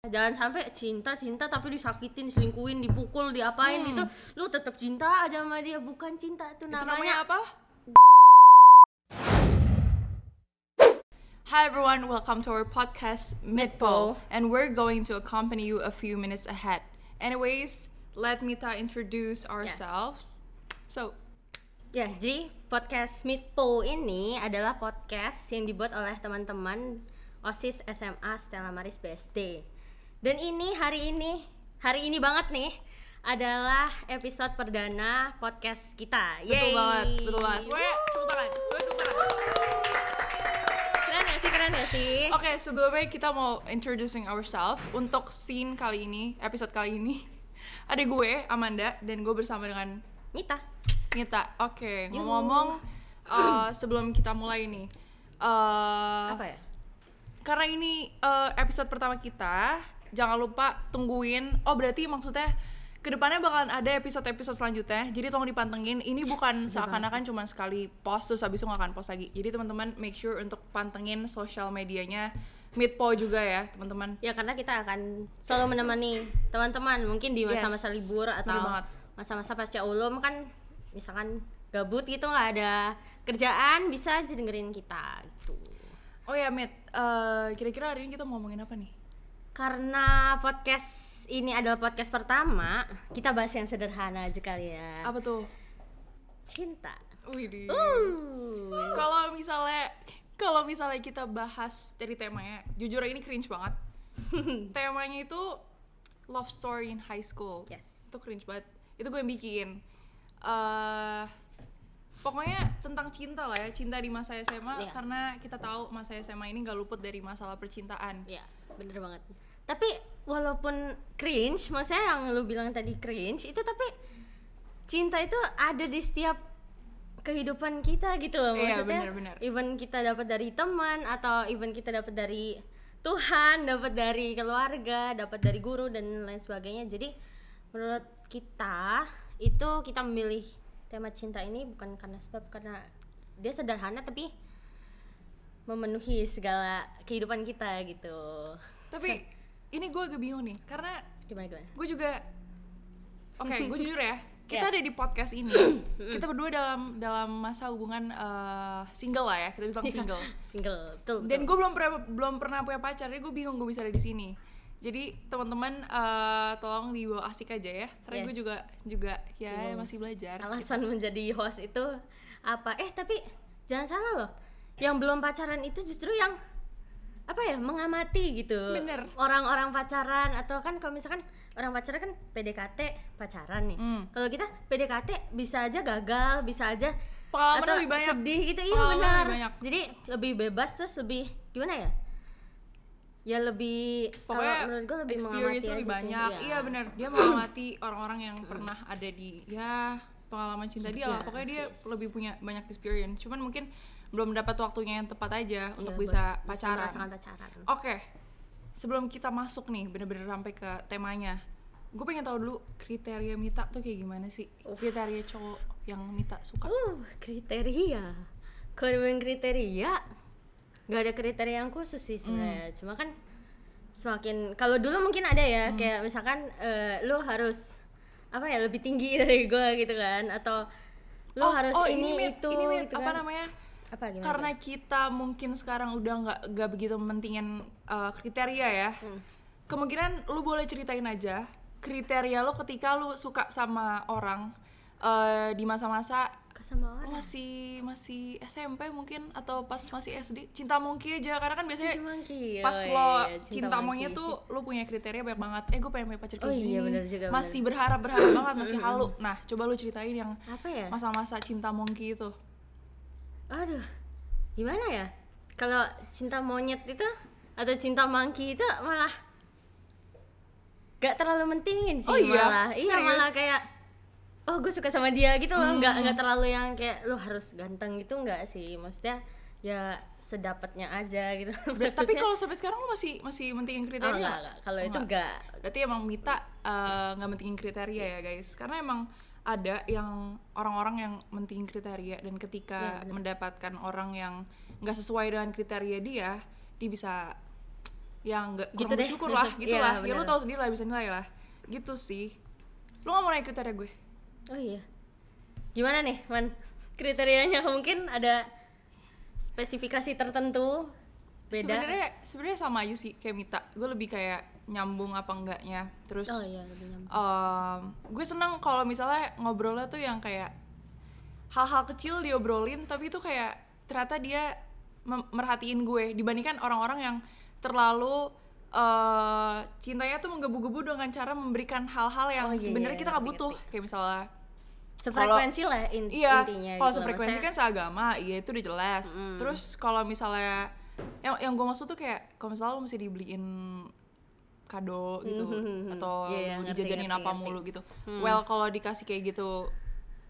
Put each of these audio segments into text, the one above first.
Jangan sampai cinta tapi disakitin, selingkuhin, dipukul, diapain itu, lu tetap cinta aja sama dia. Bukan cinta itu namanya apa? Hi everyone, welcome to our podcast Midpo, and we're going to accompany you a few minutes ahead. Anyways, let Mita introduce ourselves. Jadi podcast Midpo ini adalah podcast yang dibuat oleh teman-teman OSIS SMA Stella Maris BSD. Dan ini hari ini banget nih adalah episode perdana podcast kita. Betul banget. Semuanya tepuk tangan. Keren ya sih? Oke, sebelumnya kita mau introducing ourselves untuk scene kali ini, episode kali ini. Ada gue, Amanda, dan gue bersama dengan Mita. Oke, ngomong-ngomong sebelum kita mulai nih. Apa ya? Karena ini episode pertama kita, jangan lupa tungguin. Oh, berarti maksudnya kedepannya bakalan ada episode-episode selanjutnya. Jadi tolong dipantengin. Ini bukan seakan-akan cuma sekali post terus habis itu nggak akan post lagi. Jadi teman-teman make sure untuk pantengin sosial medianya Midpo juga ya teman-teman. Ya karena kita akan selalu menemani teman-teman mungkin di masa-masa libur atau masa-masa pasca ulum kan, misalkan gabut gitu nggak ada kerjaan, bisa aja dengerin kita gitu. Oh ya Mid, kira-kira hari ini kita mau ngomongin apa nih? Karena podcast ini adalah podcast pertama, kita bahas yang sederhana aja kali ya. Apa tuh? Cinta. Widih. Kalau misalnya kita bahas dari temanya, jujur ini cringe banget. Temanya itu love story in high school. Yes. Itu cringe banget. Itu gue yang bikin. Pokoknya tentang cinta lah ya, cinta di masa SMA. Yeah. Karena kita tahu masa SMA ini gak luput dari masalah percintaan. Ya, bener banget. Tapi walaupun cringe, maksudnya yang lu bilang tadi cringe itu, tapi cinta itu ada di setiap kehidupan kita gitu loh. Maksudnya bener. even kita dapat dari teman, atau even kita dapat dari Tuhan, dapat dari keluarga, dapat dari guru dan lain sebagainya. Jadi menurut kita itu, kita memilih tema cinta ini bukan karena dia sederhana tapi memenuhi segala kehidupan kita gitu. Tapi ini gue agak bingung nih, karena gimana? gue juga gue jujur ya, kita ada di podcast ini, kita berdua dalam masa hubungan single lah ya, kita bilang single, betul. Dan gue belum pernah punya pacar, jadi gue bingung gue bisa ada di sini. Jadi teman-teman tolong dibawa asik aja ya, karena gue juga ya masih belajar. Alasan gitu. Menjadi host itu apa? Tapi jangan salah loh, yang belum pacaran itu justru yang mengamati gitu. Bener. Orang-orang pacaran, atau kan kalau misalkan orang pacaran kan PDKT pacaran nih. Kalau kita PDKT bisa aja gagal, bisa aja pengalaman atau lebih banyak, sedih gitu. Iya benar. Jadi lebih bebas, terus lebih gimana ya? Ya lebih, pokoknya menurut gue lebih experience mengamati lebih aja banyak. sih. Iya benar, dia mengamati orang-orang yang pernah ada di pengalaman cinta dia lah. Pokoknya dia lebih punya banyak experience. Cuman mungkin belum dapat waktunya yang tepat aja untuk bisa pacaran. Oke. Sebelum kita masuk nih bener-bener sampai ke temanya, gue pengen tahu dulu kriteria Mita tuh kayak gimana sih? Kriteria cowok yang Mita suka. Kriteria. Kalau dengan kriteria, nggak ada kriteria yang khusus sih sebenarnya. Cuma kan semakin, kalau dulu mungkin ada ya, kayak misalkan lu harus lebih tinggi dari gue gitu kan, atau lu harus ini itu gitu apa kan. namanya? Gimana? Karena kita mungkin sekarang udah nggak begitu mementingin kriteria ya. Kemungkinan lu boleh ceritain aja kriteria lu ketika lu suka sama orang di masa-masa sama orang. masih SMP mungkin, atau pas masih SD. Cinta monkey aja, karena kan biasanya pas cinta monyet tuh lu punya kriteria banyak banget. Gue pengen punya pacar kayak gini. Juga, masih berharap banget, masih halu. Nah, coba lu ceritain yang masa-masa cinta monkey itu. Aduh, gimana ya? Kalau cinta monyet itu atau cinta monkey itu malah gak terlalu mentingin sih. Malah kayak gue suka sama dia gitu loh. Nggak terlalu yang kayak lu harus ganteng gitu, nggak sih. Maksudnya ya sedapatnya aja gitu. Tapi kalau sampai sekarang lu masih mentingin kriteria? Enggak. Kalau itu enggak. Berarti emang Mita nggak mentingin kriteria ya guys. Karena emang ada yang orang-orang yang mentingin kriteria, dan ketika mendapatkan orang yang nggak sesuai dengan kriteria dia bisa ya nggak gitu kurang bersyukur lah gitu lah. Ya bener. lu tahu sendiri lah, bisa nilai lah gitu sih. Lu nggak mau naik kriteria gue? Oh iya, gimana nih Man kriterianya? Mungkin ada spesifikasi tertentu beda? Sebenarnya sama aja sih kayak Mita. Gue lebih kayak nyambung apa enggaknya. Terus oh iya, lebih nyambung. Gue seneng kalau misalnya ngobrolnya tuh yang kayak hal-hal kecil diobrolin tapi itu kayak ternyata dia merhatiin gue, dibandingkan orang-orang yang terlalu cintanya tuh menggebu-gebu dengan cara memberikan hal-hal yang sebenarnya kita nggak butuh. Kayak misalnya sefrekuensi lah intinya. Kalau gitu sefrekuensi kan seagama, iya itu udah jelas. Terus kalau misalnya yang gue maksud tuh kayak kalau misalnya lo mesti dibeliin kado gitu atau dijajanin apa mulu gitu. Well, kalau dikasih kayak gitu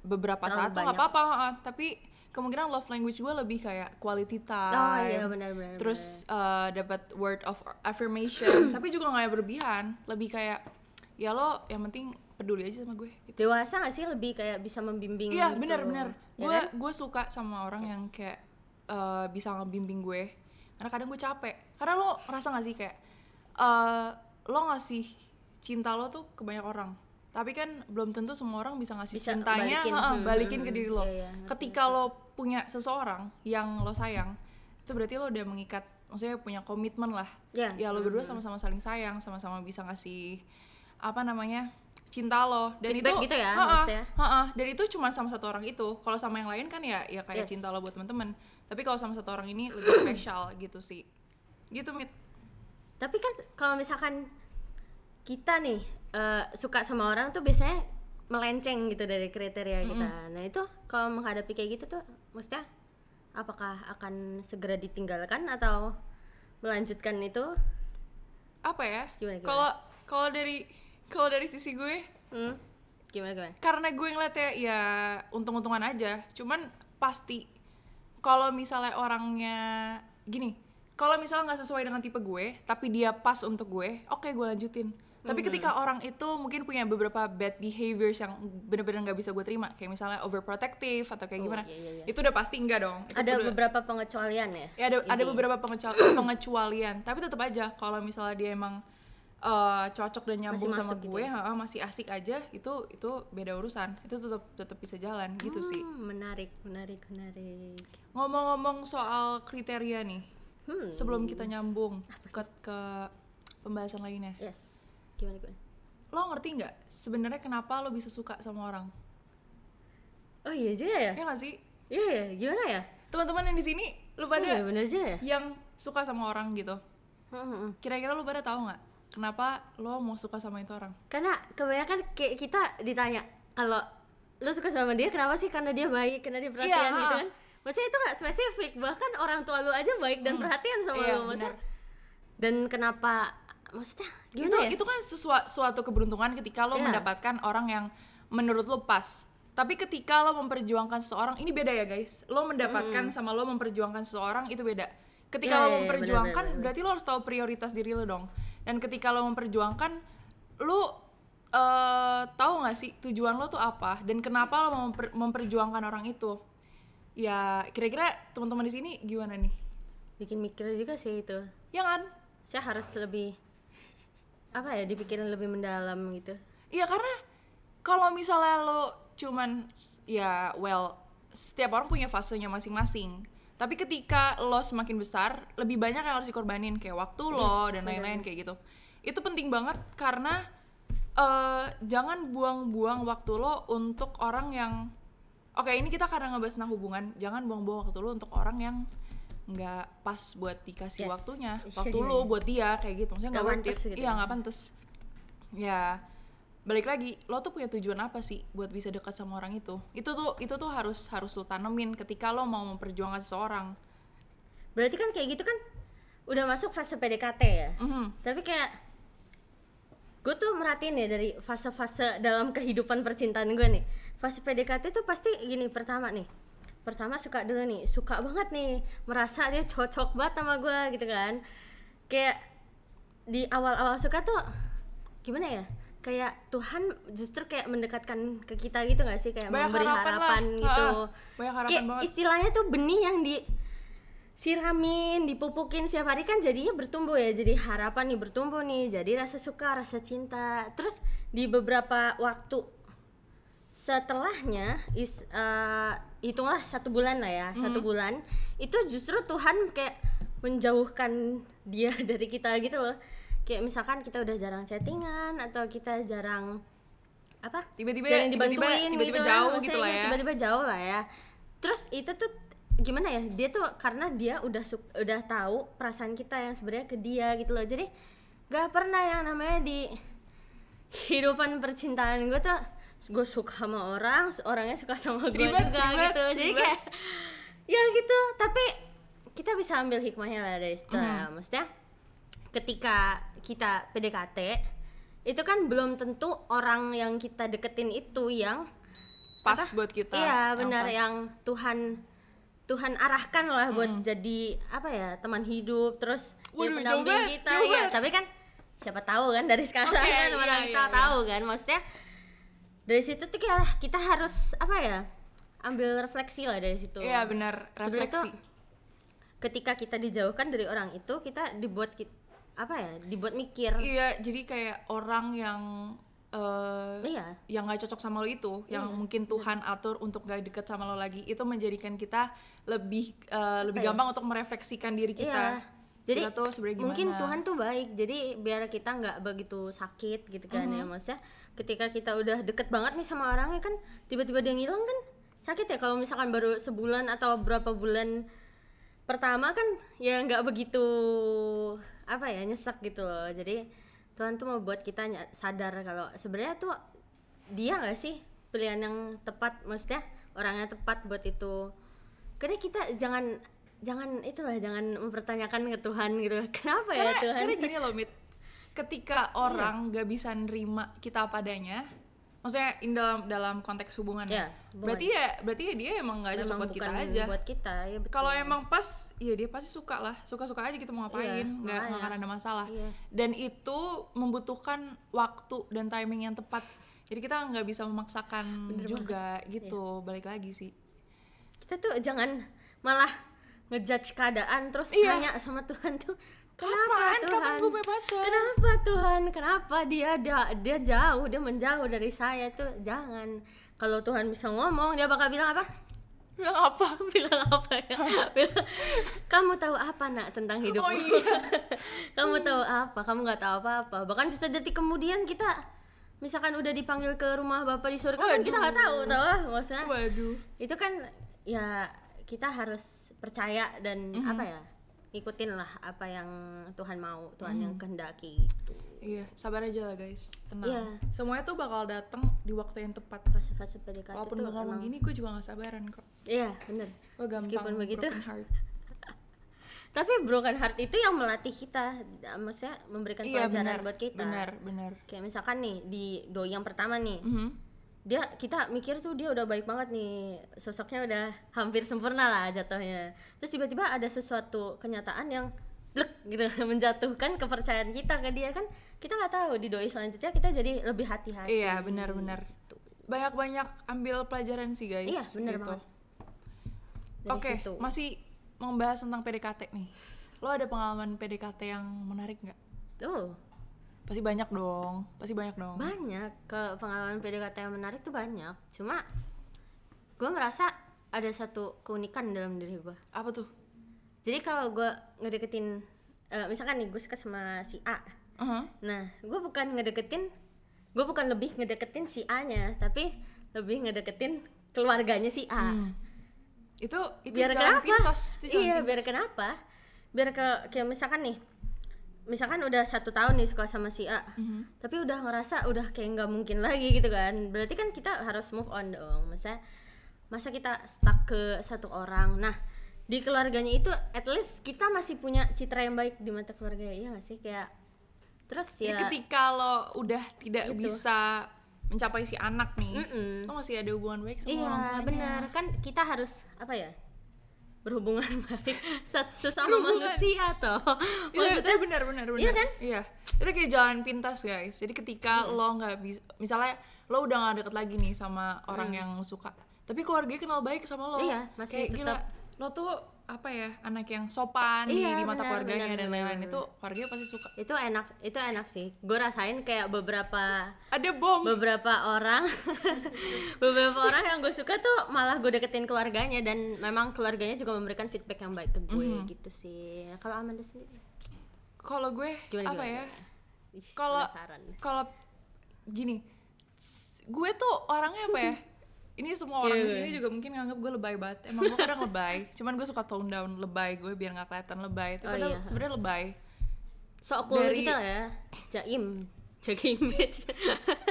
beberapa saat tuh nggak apa-apa, tapi kemungkinan love language gue lebih kayak quality time. Oh iya, benar. Terus dapat word of affirmation, tapi juga nggak berlebihan, lebih kayak ya lo yang penting peduli aja sama gue gitu. Dewasa nggak sih, lebih kayak bisa membimbing iya gitu. benar Ya gue suka sama orang yang kayak bisa ngebimbing gue, karena kadang gue capek, karena lo ngerasa nggak sih kayak lo ngasih cinta lo tuh ke banyak orang, tapi kan belum tentu semua orang bisa ngasih cintanya balikin ke diri lo. Ketika lo punya seseorang yang lo sayang, itu berarti lo udah mengikat, maksudnya punya komitmen lah. Ya lo berdua sama-sama saling sayang, sama-sama bisa ngasih cinta lo. Dan feedback itu gitu ya, maksudnya. Dan itu cuma sama satu orang itu. Kalau sama yang lain kan ya kayak cinta lo buat teman-teman. Tapi kalau sama satu orang ini lebih spesial gitu sih. Gitu, Mit. Tapi kan kalau misalkan kita nih suka sama orang tuh biasanya melenceng gitu dari kriteria kita. Nah itu kalau menghadapi kayak gitu tuh maksudnya apakah akan segera ditinggalkan atau melanjutkan itu? Apa ya? Gimana? Kalau dari sisi gue, gimana? Karena gue ngeliatnya ya untung-untungan aja. Cuman pasti kalau misalnya orangnya gini, kalau misalnya nggak sesuai dengan tipe gue, tapi dia pas untuk gue, oke, gue lanjutin. Tapi ketika orang itu mungkin punya beberapa bad behaviors yang benar-benar nggak bisa gue terima, kayak misalnya overprotective atau kayak gimana, itu udah pasti enggak dong. Itu ada beberapa pengecualian ya? Ya ada beberapa pengecualian, tapi tetap aja kalau misalnya dia emang cocok dan nyambung sama gue, gitu. Masih asik aja, itu beda urusan, itu tetap bisa jalan gitu sih. Menarik. Ngomong-ngomong soal kriteria nih, sebelum kita nyambung ke pembahasan lainnya. Yes. Gimana? Lo ngerti nggak sebenarnya kenapa lo bisa suka sama orang? Oh iya juga ya? Iya nggak sih? Iya ya, gimana ya? Teman-teman yang di sini, lo pada bener juga ya? Yang suka sama orang gitu. Kira-kira lo pada tahu nggak kenapa lo mau suka sama itu orang? Karena kebanyakan kayak kita ditanya, kalau lo suka sama dia kenapa sih? Karena dia baik, karena dia perhatian gitu kan? Maksudnya itu nggak spesifik, bahkan orang tua lo aja baik dan perhatian sama lo, maksudnya. Dan kenapa? Maksudnya gimana itu kan suatu keberuntungan ketika lo mendapatkan orang yang menurut lo pas. Tapi ketika lo memperjuangkan seseorang, ini beda ya guys. Lo mendapatkan sama lo memperjuangkan seseorang itu beda. Ketika lo memperjuangkan bener. Berarti lo harus tahu prioritas diri lo dong. Dan ketika lo memperjuangkan, lo tahu nggak sih tujuan lo tuh apa dan kenapa lo mau memperjuangkan orang itu? Ya kira-kira teman-teman di sini gimana nih? Bikin mikir juga sih itu. Ya kan? Saya harus lebih dipikirin lebih mendalam gitu. Iya, karena kalau misalnya lo cuman setiap orang punya fasenya masing-masing. Tapi ketika lo semakin besar, lebih banyak yang harus dikorbanin, kayak waktu lo dan lain-lain kayak gitu. Itu penting banget karena jangan buang-buang waktu lo untuk orang yang ini kita kadang ngebahas tentang hubungan, jangan buang-buang waktu lo untuk orang yang nggak pas buat dikasih waktunya, waktu lo buat dia kayak gitu, maksudnya nggak worth it, iya nggak pantas. Ya balik lagi, lo tuh punya tujuan apa sih buat bisa dekat sama orang itu tuh harus lo tanemin ketika lo mau memperjuangkan seseorang. Berarti kan kayak gitu kan udah masuk fase PDKT ya. Tapi kayak gue tuh merhatiin ya dari fase-fase dalam kehidupan percintaan gue nih. Fase PDKT tuh pasti gini, pertama suka dulu nih, suka banget nih, merasa dia cocok banget sama gue gitu kan. Kayak di awal-awal suka tuh gimana ya, kayak Tuhan justru kayak mendekatkan ke kita gitu gak sih, kayak banyak memberi harapan gitu. Banyak harapan kayak banget. Istilahnya tuh benih yang siramin, dipupukin setiap hari kan jadinya bertumbuh ya, jadi harapan nih bertumbuh nih, jadi rasa suka, rasa cinta. Terus di beberapa waktu setelahnya hitunglah 1 bulan lah ya, 1 bulan itu justru Tuhan kayak menjauhkan dia dari kita gitu loh. Kayak misalkan kita udah jarang chattingan atau kita jarang tiba-tiba gitu jauh gitu lah ya, tiba-tiba jauh lah ya. Terus itu tuh gimana ya, dia tuh karena dia udah tahu perasaan kita yang sebenarnya ke dia gitu loh. Jadi gak pernah yang namanya di kehidupan percintaan gue tuh gue suka sama orangnya suka sama gue juga gitu. Jadi kayak ya gitu, tapi kita bisa ambil hikmahnya lah dari situ. Maksudnya ketika kita PDKT itu kan belum tentu orang yang kita deketin itu yang pas buat kita. Iya benar, yang Tuhan arahkan lah buat jadi teman hidup, terus dia pendamping kita. Ya tapi kan siapa tahu kan dari sekarang kan mana kita tahu kan. Maksudnya dari situ tuh kita harus ambil refleksi lah dari situ. Iya benar, refleksi. Ketika kita dijauhkan dari orang itu, kita dibuat mikir. Iya, jadi kayak orang yang yang nggak cocok sama lo itu, yang mungkin Tuhan atur untuk nggak deket sama lo lagi, itu menjadikan kita lebih gampang untuk merefleksikan diri kita. Jadi kita tuh sebenarnya gimana? Mungkin Tuhan tuh baik, jadi biar kita nggak begitu sakit gitu kan ya. Maksudnya ketika kita udah deket banget nih sama orangnya kan, tiba-tiba dia ngilang kan sakit ya. Kalau misalkan baru sebulan atau berapa bulan pertama kan ya nggak begitu nyesek gitu loh. Jadi Tuhan tuh mau buat kita sadar kalau sebenarnya tuh dia nggak sih pilihan yang tepat, maksudnya orangnya tepat buat itu. Karena kita jangan mempertanyakan ke Tuhan gitu. Kenapa ya Tuhan? Karena gini loh Mit, ketika orang nggak bisa nerima kita apa adanya, maksudnya dalam konteks hubungan berarti ya dia emang nggak cocok buat kita aja. Buat kita ya. Kalau emang pas, ya dia pasti suka aja kita mau ngapain, nggak akan ada masalah. Dan itu membutuhkan waktu dan timing yang tepat. Jadi kita nggak bisa memaksakan juga gitu. Balik lagi sih, kita tuh jangan malah ngejudge keadaan terus nanya sama Tuhan tuh, Kapan gue punya pacar? Kenapa Tuhan? Kenapa dia jauh, dia menjauh dari saya tuh? Jangan. Kalau Tuhan bisa ngomong, dia bakal bilang apa? Bilang apa ya? Kamu tahu apa nak tentang hidupmu? Oh, iya. Kamu tahu apa? Kamu nggak tahu apa-apa. Bahkan sedetik kemudian kita, misalkan udah dipanggil ke rumah Bapak di surga, kan kita nggak tahu lah maksudnya. Itu kan ya kita harus percaya dan ikutin lah apa yang Tuhan mau, Tuhan yang kehendaki gitu. Iya, sabar aja lah guys, tenang. Semuanya tuh bakal datang di waktu yang tepat. Fase-fase PDKT walaupun gue ngomong gini, gue juga gak sabaran kok. Iya, bener. Gue gampang meskipun begitu, broken heart. Tapi broken heart itu yang melatih kita, maksudnya memberikan pelajaran buat kita. Benar. Kayak misalkan nih, di doi yang pertama nih, kita mikir tuh dia udah baik banget nih, sosoknya udah hampir sempurna lah jatuhnya. Terus tiba-tiba ada sesuatu kenyataan yang blek gitu menjatuhkan kepercayaan kita ke dia, kan kita nggak tahu di doi selanjutnya kita jadi lebih hati-hati. Iya benar. Banyak ambil pelajaran sih guys. Iya benar gitu. Banget. Oke, masih membahas tentang PDKT nih. Lo ada pengalaman PDKT yang menarik nggak? Pasti banyak dong. Banyak, pengalaman PDKT yang menarik tuh banyak. Cuma gue merasa ada satu keunikan dalam diri gue. Apa tuh? Jadi kalau gue ngedeketin, misalkan nih gue suka sama si A. Nah, gue bukan lebih ngedeketin si A-nya, tapi lebih ngedeketin keluarganya si A. Itu biar jalan kenapa? Pintas. Biar kenapa? Biar kayak misalkan nih, misalkan udah 1 tahun nih suka sama si A, tapi udah ngerasa udah kayak nggak mungkin lagi gitu kan, berarti kan kita harus move on dong. Masa kita stuck ke satu orang. Nah di keluarganya itu at least kita masih punya citra yang baik di mata keluarga, iya nggak sih? Kayak terus ya ketika lo udah tidak bisa mencapai si anak nih, lo masih ada hubungan baik sama orang tuanya. Iya benar, kan kita harus berhubungan baik sesama manusia toh. Maksudnya benar. Iya kan? Iya. Itu kayak jalan pintas guys. Jadi ketika lo nggak bisa, misalnya lo udah nggak deket lagi nih sama orang yang lo suka, tapi keluarganya kenal baik sama lo. Iya, masih kayak tetap. lo tuh apa ya, anak yang sopan di mata keluarganya dan lain-lain, itu keluarganya pasti suka. Itu enak sih. Gue rasain kayak beberapa orang beberapa orang yang gue suka tuh malah gue deketin keluarganya, dan memang keluarganya juga memberikan feedback yang baik ke gue gitu sih. Kalau Amanda sendiri? Kalau gue apa ya? Kalau gini, gue tuh orangnya apa ya? Ini semua orang di sini juga mungkin nganggap gue lebay banget. Emang gue kadang lebay. Cuman gue suka tone down lebay gue biar nggak kelihatan lebay. Tapi padahal sebenarnya lebay. Sok cool gitu ya. Jaim image.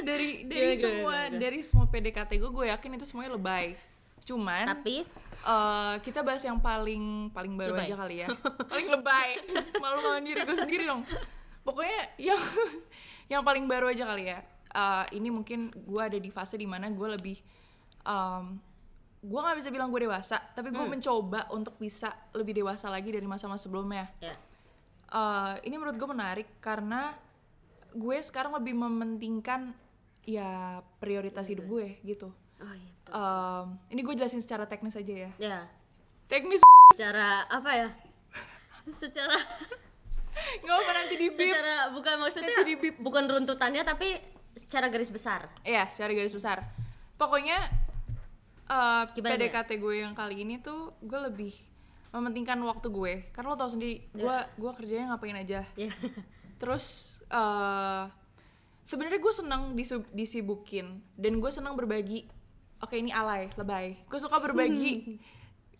dari semua PDKT gue yakin itu semuanya lebay. Cuman tapi kita bahas yang paling baru lebay aja kali ya. Paling lebay. Malu-maluin diri gue sendiri dong. Pokoknya yang paling baru aja kali ya. Ini mungkin gue ada di fase dimana gue lebih gue nggak bisa bilang gue dewasa, tapi gue mencoba untuk bisa lebih dewasa lagi dari masa-masa sebelumnya. Ini menurut gue menarik karena gue sekarang lebih mementingkan ya prioritas hidup gue gitu. Ini gue jelasin secara teknis aja ya. Teknis secara apa ya? Secara nggak apa nanti di bip. Secara bukan maksudnya bukan runtutannya, tapi secara garis besar. Iya, secara garis besar. Pokoknya PDKT gue yang kali ini tuh gue lebih mementingkan waktu gue, karena lo tau sendiri gue kerjanya ngapain aja. Terus sebenarnya gue senang disibukin dan gue senang berbagi. Oke, ini alay, lebay. Gue suka berbagi.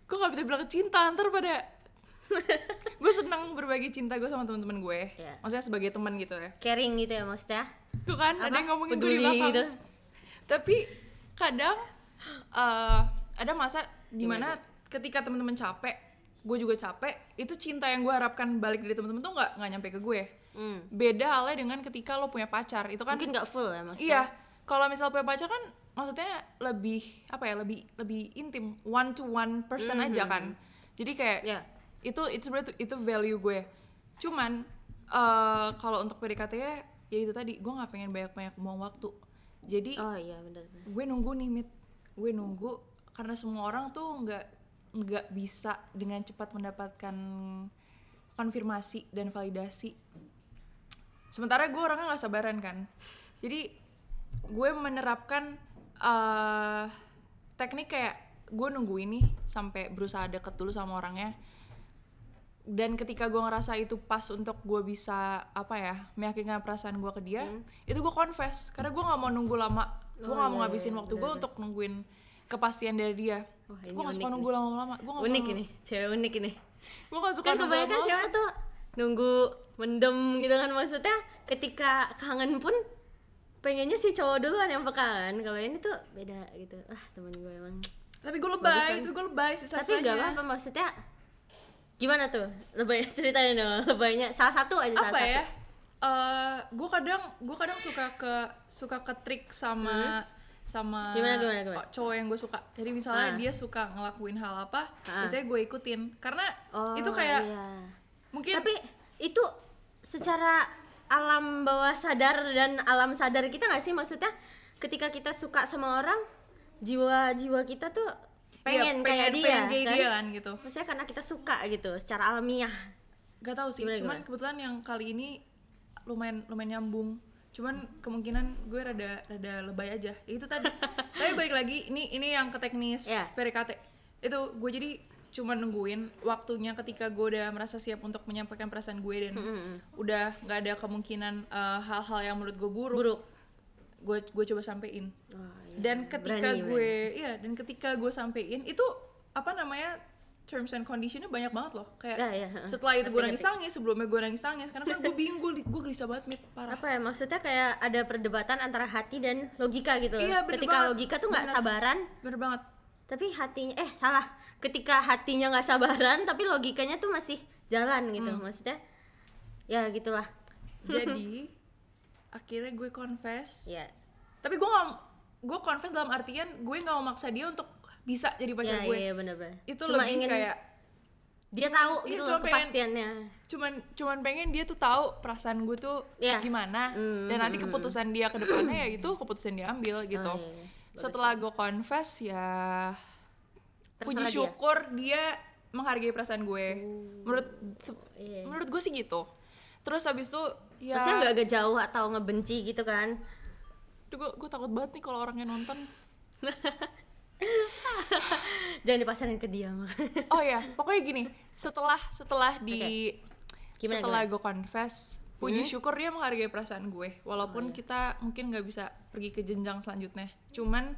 Gue nggak bisa bilang cinta ntar pada gue senang berbagi cinta gue sama teman-teman gue. Maksudnya sebagai teman gitu ya. Caring gitu ya maksudnya. Tuh kan ada yang ngomongin gue di belakang gitu. Tapi kadang ada masa dimana ketika teman-teman capek, gue juga capek, itu cinta yang gue harapkan balik dari teman-teman tuh nggak nyampe ke gue. Beda halnya dengan ketika lo punya pacar, itu kan mungkin nggak full ya maksudnya. Iya, kalau misal punya pacar kan maksudnya lebih apa ya, lebih intim, one to one person aja kan. Jadi kayak itu sebenarnya itu value gue. Cuman kalau untuk PDKT-nya ya itu tadi, gue nggak pengen banyak buang waktu. Jadi benar. gue nunggu nih, gue nunggu karena semua orang tuh nggak bisa dengan cepat mendapatkan konfirmasi dan validasi. Sementara gue orangnya nggak sabaran kan. Jadi gue menerapkan teknik kayak gue nunggu ini sampai berusaha deket dulu sama orangnya. Dan ketika gue ngerasa itu pas untuk gue bisa meyakinkan perasaan gue ke dia, itu gue confess. Karena gue nggak mau nunggu lama. Gue nggak mau ngabisin waktu gue untuk nungguin kepastian dari dia. Gue nggak suka nunggu lama-lama. Unik ini, cewek unik ini. Gue nggak suka nunggu lama-lama. Kan kebanyakan cewek tuh nunggu mendem gitu kan, maksudnya ketika kangen pun pengennya si cowok duluan yang peka kan. Kalau ini tuh beda gitu. Temen gue emang. Tapi gue lebay sisa-sisanya. Tapi gak apa-apa, maksudnya gimana tuh lebay, ceritain dong lebaynya, salah satu aja. Gue kadang suka ke trik sama gimana? Cowok yang gue suka. Jadi misalnya dia suka ngelakuin hal apa, biasanya gue ikutin karena itu kayak mungkin. Tapi itu secara alam bawah sadar dan alam sadar kita nggak sih, maksudnya ketika kita suka sama orang, jiwa kita tuh pengen kayak dia kan gitu. Maksudnya karena kita suka gitu secara alamiah. Gak tahu sih, cuman kebetulan yang kali ini lumayan nyambung. Cuman kemungkinan gue rada lebay aja. Itu tadi. Tapi balik lagi, ini yang ke teknis PDKT. Itu gue jadi cuma nungguin waktunya ketika gue udah merasa siap untuk menyampaikan perasaan gue dan udah nggak ada kemungkinan hal-hal yang menurut gue buruk. Gue coba sampein. Dan ketika ketika gue sampein itu terms and conditionnya banyak banget loh. Kayak setelah itu gue nangis, sebelumnya gue nangis, karena kan gue bingung, gue gelisah banget, parah. Apa ya, maksudnya kayak ada perdebatan antara hati dan logika gitu. Ketika logika tuh nggak sabaran. Bener banget. Tapi hatinya salah. Ketika hatinya nggak sabaran, tapi logikanya tuh masih jalan gitu. Maksudnya ya gitulah. Jadi akhirnya gue confess. Tapi gue confess dalam artian gue nggak mau maksa dia untuk bisa jadi pacar gue. Iya benar-benar. Itu cuma lebih kayak dia tahu gitu loh kepastiannya. Cuman pengen dia tuh tahu perasaan gue tuh gimana, dan nanti keputusan dia ke depannya ya itu keputusan dia ambil gitu. Setelah gue confess ya puji syukur dia menghargai perasaan gue. Menurut gue sih gitu. Terus habis itu ya maksudnya nggak jauh atau ngebenci gitu kan. Gue takut banget nih kalau orangnya nonton. Jangan dipasarin ke dia mah. Oh ya, pokoknya gini, setelah gue confess, puji syukur dia menghargai perasaan gue, walaupun kita mungkin nggak bisa pergi ke jenjang selanjutnya. Cuman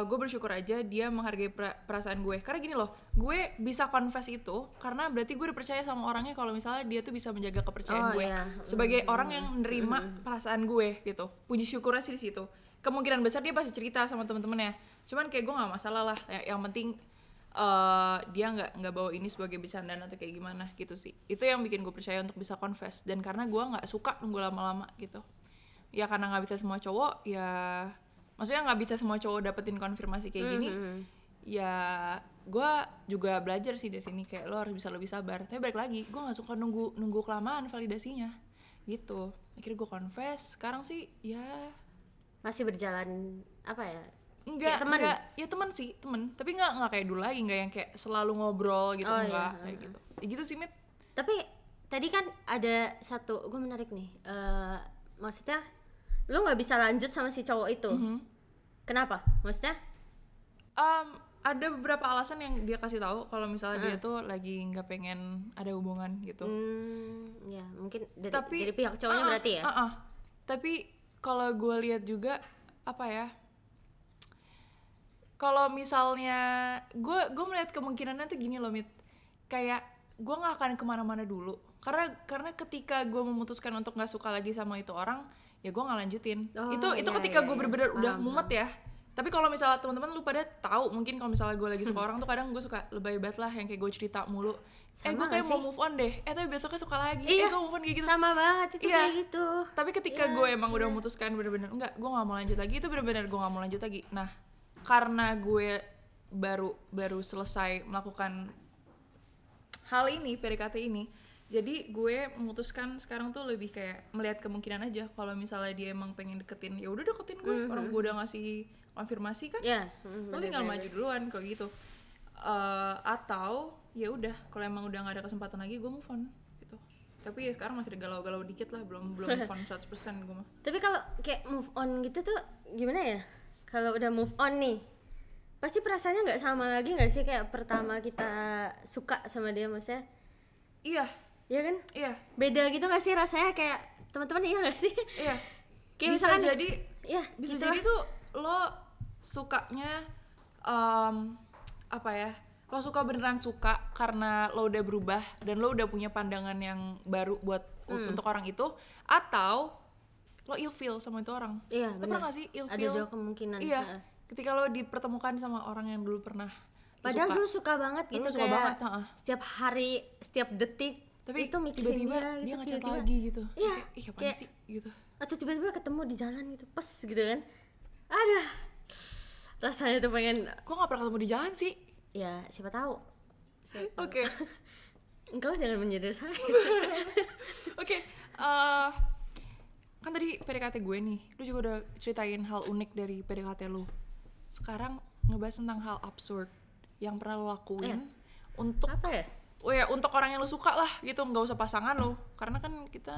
gue bersyukur aja dia menghargai perasaan gue, karena gini loh, gue bisa confess itu karena berarti gue udah percaya sama orangnya kalau misalnya dia tuh bisa menjaga kepercayaan gue sebagai orang yang menerima perasaan gue gitu. Puji syukurnya sih di situ. Kemungkinan besar dia pasti cerita sama temen-temennya, cuman kayak gue nggak masalah lah. Yang penting dia nggak bawa ini sebagai bercandaan atau kayak gimana gitu sih. Itu yang bikin gue percaya untuk bisa confess. Dan karena gue nggak suka nunggu lama-lama gitu ya, karena nggak bisa semua cowok ya, maksudnya nggak bisa semua cowok dapetin konfirmasi kayak gini. Ya gue juga belajar sih dari sini, kayak lo harus bisa lebih sabar. Tapi balik lagi, gue nggak suka nunggu kelamaan validasinya gitu. Akhirnya gue confess. Sekarang sih ya masih berjalan apa ya, enggak ya teman sih, teman, tapi nggak kayak dulu lagi, nggak yang kayak selalu ngobrol gitu. Kayak gitu ya gitu sih, Mit. Tapi tadi kan ada satu gue menarik nih, maksudnya lu nggak bisa lanjut sama si cowok itu. Kenapa maksudnya? Ada beberapa alasan yang dia kasih tahu kalau misalnya dia tuh lagi nggak pengen ada hubungan gitu. Ya mungkin dari pihak cowoknya berarti ya. Tapi kalau gue lihat juga apa ya, kalau misalnya gue melihat kemungkinannya tuh gini loh, Mit, kayak gue nggak akan kemana-mana dulu karena ketika gue memutuskan untuk nggak suka lagi sama itu orang, ya gue nggak lanjutin. Itu ketika gue bener-bener udah mumet ya. Tapi kalau misalnya teman-teman lu pada tahu, mungkin kalau misalnya gue lagi suka orang tuh kadang gue suka lebay banget lah, yang kayak gue cerita mulu. Gue kayak mau move on deh, tapi besoknya suka lagi. Gue move on kayak gitu. Sama banget itu kayak gitu. Tapi ketika gue emang udah memutuskan bener-bener enggak, gue nggak mau lanjut lagi, itu bener-bener gue nggak mau lanjut lagi. Nah, karena gue baru selesai melakukan hal ini, PDKT ini, jadi gue memutuskan sekarang tuh lebih kayak melihat kemungkinan aja. Kalau misalnya dia emang pengen deketin, ya udah deketin gue. Orang gue udah ngasih konfirmasi kan, lo tinggal maju duluan kalau gitu. Atau ya udah, kalau emang udah nggak ada kesempatan lagi, gue move on gitu. Tapi ya sekarang masih ada galau-galau dikit lah, belum move on 100% gue mah. Tapi kalau kayak move on gitu tuh gimana ya? Kalau udah move on nih, pasti perasaannya nggak sama lagi nggak sih kayak pertama kita suka sama dia, maksudnya? Iya kan? Iya. Beda gitu nggak sih rasanya, kayak teman-teman, iya nggak sih? Iya. Kayak bisa misalkan, jadi, bisa gitu jadi tuh lo sukanya apa ya? Lo suka beneran suka karena lo udah berubah dan lo udah punya pandangan yang baru buat untuk orang itu, atau lo ilfeel sama itu orang. Iya, benar. Pernah gak sih ilfeel? Ada dua kemungkinan. Iya. Ketika lo dipertemukan sama orang yang dulu pernah padahal tuh suka banget gitu, suka kayak banget, setiap hari, setiap detik, tapi itu mikirin tiba-tiba dia ngechat lagi gitu. Iya. Apaan sih gitu. Atau tiba-tiba ketemu di jalan gitu, pas gitu kan. Ada rasanya tuh pengen. Gue gak pernah ketemu di jalan sih. Ya siapa tahu. Oke. Engkau jangan menyindir saya. Oke. Kan tadi PDKT gue nih, lu juga udah ceritain hal unik dari PDKT lu. Sekarang ngebahas tentang hal absurd yang pernah lu lakuin untuk apa ya? Oh ya, untuk orang yang lu suka lah gitu, nggak usah pasangan lu, karena kan kita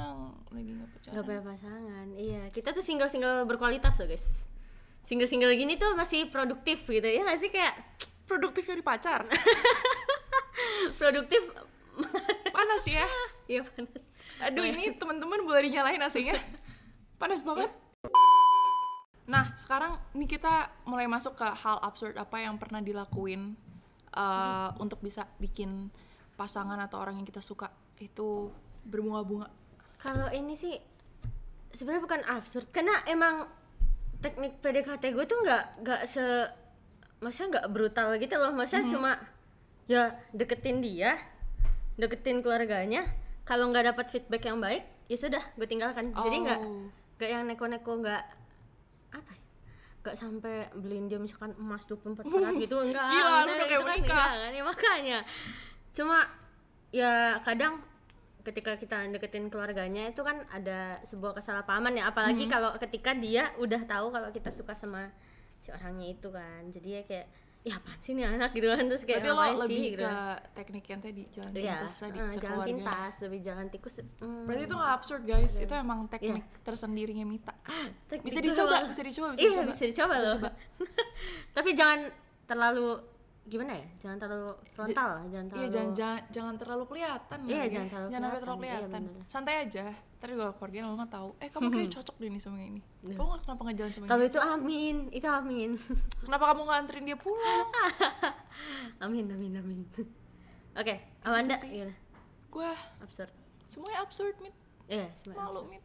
lagi nggak pacaran. Nggak punya pasangan, iya. Kita tuh single berkualitas loh guys. Single gini tuh masih produktif gitu, ya nggak sih, kayak produktif dari pacar. Produktif. Panas ya? Iya panas. Aduh, ini teman-teman boleh dinyalain AC-nya. Panas banget. Nah, sekarang nih kita mulai masuk ke hal absurd apa yang pernah dilakuin untuk bisa bikin pasangan atau orang yang kita suka itu berbunga-bunga. Kalau ini sih sebenarnya bukan absurd, karena emang teknik PDKT gue tuh maksudnya nggak brutal gitu loh, maksudnya cuma ya deketin dia, deketin keluarganya, kalau nggak dapat feedback yang baik ya sudah gue tinggalkan. Jadi nggak yang neko-neko, nggak apa ya, nggak sampai beliin dia misalkan emas 24 karat gitu, enggak. Gila, lu udah kayak menikah kan, ya makanya cuma ya kadang ketika kita deketin keluarganya itu kan ada sebuah kesalahpahaman ya, apalagi kalau ketika dia udah tahu kalau kita suka sama si orangnya itu kan. Jadi ya kayak ya apaan sih nih anak gitu kan, terus kayak ngapain sih lebih gitu. ke teknik yang tadi jalan pintas tadi ke jalan pintas, lebih jalan tikus. Berarti itu nggak absurd guys, itu emang teknik tersendirinya Mita. Bisa dicoba. Iya bisa dicoba loh. Tapi jangan terlalu gimana ya, jangan terlalu frontal lah, jangan terlalu jangan terlalu kelihatan. Jangan sampai terlalu kelihatan. Santai aja. Ntar kalau keluarga lo nggak tahu, kamu kayak cocok deh nih sama ini. Kamu kenapa nggak jalan sama ini? Kalau itu amin. Kenapa kamu nggak anterin dia pulang? Amin. Oke, Amanda gimana? Gue absurd. Semuanya absurd, Mit. Iya, semuanya. Malu, Mit.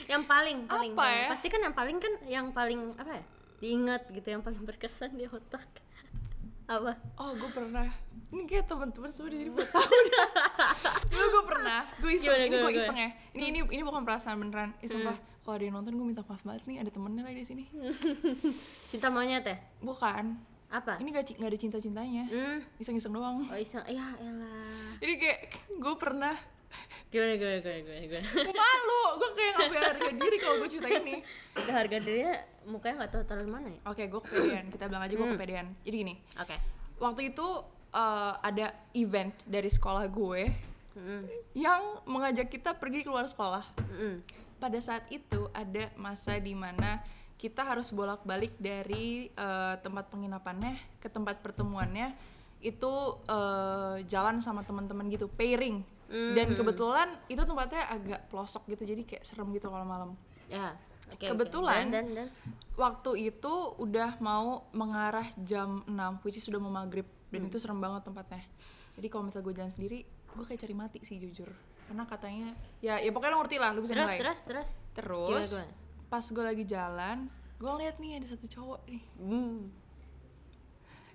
Yang paling apa ya? Pasti kan yang paling apa ya? Diingat gitu, yang paling berkesan di otak. Apa? Oh, gue pernah. Ini kayak teman-teman semua di sini buat tahu. Dulu gue pernah. Gue iseng ya. Ini bukan perasaan beneran. Sumpah, kalau ada yang nonton gue minta maaf banget nih, ada temennya lagi di sini. Cinta monyet ya? Bukan. Apa? Ini gak ada cinta-cintanya. Iseng-iseng doang. Oh, iseng. Ya elah. Jadi kayak gue pernah. Gimana? Gue malu. Gue kayak gak punya harga diri kalau gue cerita ini. Udah harga dirinya mukanya gak tahu taruh mana ya? Oke, gue kepedean. Kita bilang aja gue kepedean. Jadi gini. Oke. Waktu itu ada event dari sekolah gue yang mengajak kita pergi keluar sekolah. Pada saat itu ada masa di mana kita harus bolak-balik dari tempat penginapannya ke tempat pertemuannya itu jalan sama teman-teman gitu, pairing. Dan kebetulan itu tempatnya agak pelosok gitu, jadi kayak serem gitu kalau malam. Ya. Kebetulan dan waktu itu udah mau mengarah jam 6, which is sudah mau maghrib, dan itu serem banget tempatnya. Jadi kalau misalnya gue jalan sendiri, gue kayak cari mati sih jujur, karena katanya ya pokoknya lo ngerti lah, lo bisa nilai. Terus pas gue lagi jalan, gue ngeliat nih ada satu cowok nih.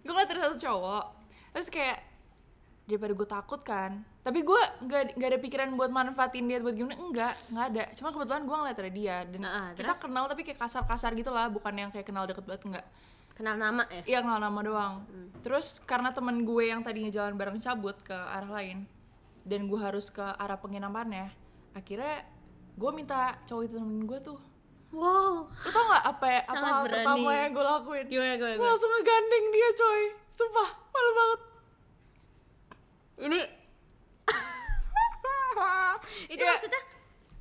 Gue ngeliat ada satu cowok, terus kayak daripada gue takut kan, tapi gue nggak ada pikiran buat manfaatin dia buat gimana, enggak ada. Cuma kebetulan gue ngeliat ada dia dan kita kenal, tapi kayak kasar gitu lah, bukan yang kayak kenal deket banget, enggak. Kenal nama ya? Iya, kenal nama doang. Terus karena temen gue yang tadinya jalan bareng cabut ke arah lain dan gue harus ke arah penginapannya, akhirnya gue minta cowok itu temen gue tuh. Wow. Lo tau gak apa pertama yang gue lakuin? Gimana? Gue langsung ngegandeng dia, coy. Sumpah, malu banget. Ini itu maksudnya